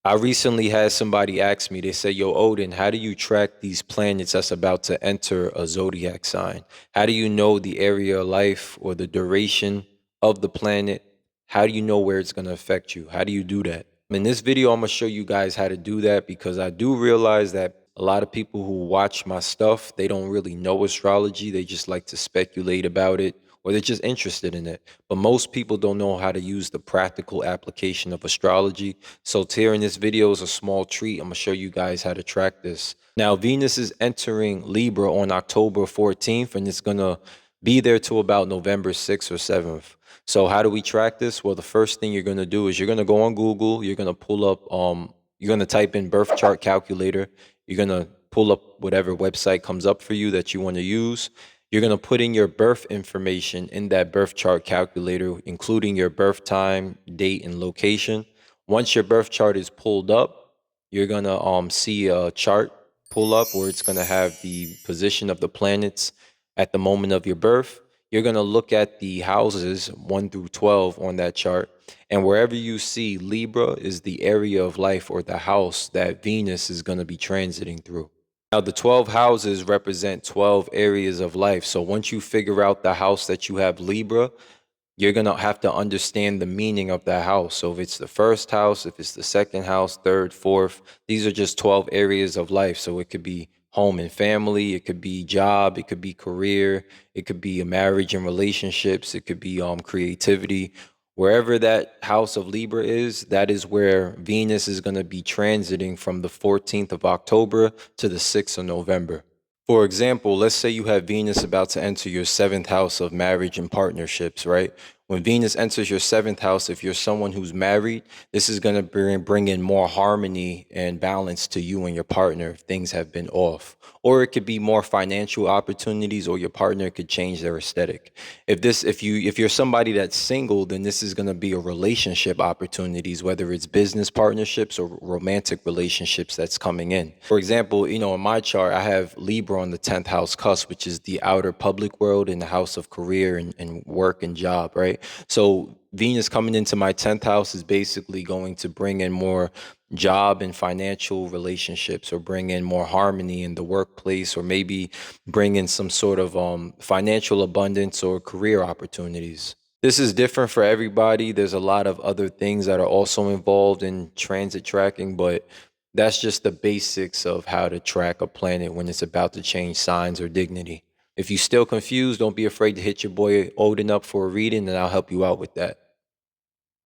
I recently had somebody ask me, they said, Yo, Odin, how do you track these planets that's about to enter a zodiac sign? How do you know the area of life or the duration of the planet? How do you know where it's going to affect you? How do you do that? In this video, I'm going to show you guys how to do that because I do realize that a lot of people who watch my stuff, they don't really know astrology. They just like to speculate about it or they're just interested in it. But most people don't know how to use the practical application of astrology. So here in this video is a small treat. I'm gonna show you guys how to track this. Now, Venus is entering Libra on October 14th, and it's gonna be there till about November 6th or 7th. So how do we track this? Well, the first thing you're gonna do is you're gonna go on Google, you're gonna pull up, you're gonna type in birth chart calculator, you're gonna pull up whatever website comes up for you that you want to use. You're going to put in your birth information in that birth chart calculator, including your birth time, date, and location. Once your birth chart is pulled up, you're going to see a chart pull up where it's going to have the position of the planets at the moment of your birth. You're going to look at the houses 1 through 12 on that chart. And wherever you see Libra is the area of life or the house that Venus is going to be transiting through. Now, the 12 houses represent 12 areas of life. So once you figure out the house that you have Libra, you're going to have to understand the meaning of that house. So if it's the first house, if it's the second house, third, fourth, these are just 12 areas of life. So it could be home and family, it could be job, it could be career, it could be a marriage and relationships, it could be creativity. Wherever that house of Libra is, that is where Venus is going to be transiting from the 14th of October to the 6th of November. For example, let's say you have Venus about to enter your seventh house of marriage and partnerships, right? When Venus enters your seventh house, if you're someone who's married, this is going to bring in more harmony and balance to you and your partner if things have been off. Or it could be more financial opportunities, or your partner could change their aesthetic. If you're somebody that's single, then this is going to be a relationship opportunities, whether it's business partnerships or romantic relationships that's coming in. For example, in my chart, I have Libra on the 10th house cusp, which is the outer public world in the house of career and work and job, right? So Venus coming into my 10th house is basically going to bring in more job and financial relationships, or bring in more harmony in the workplace, or maybe bring in some sort of financial abundance or career opportunities. This is different for everybody. There's a lot of other things that are also involved in transit tracking, but that's just the basics of how to track a planet when it's about to change signs or dignity. If you're still confused, don't be afraid to hit your boy Odin up for a reading, and I'll help you out with that.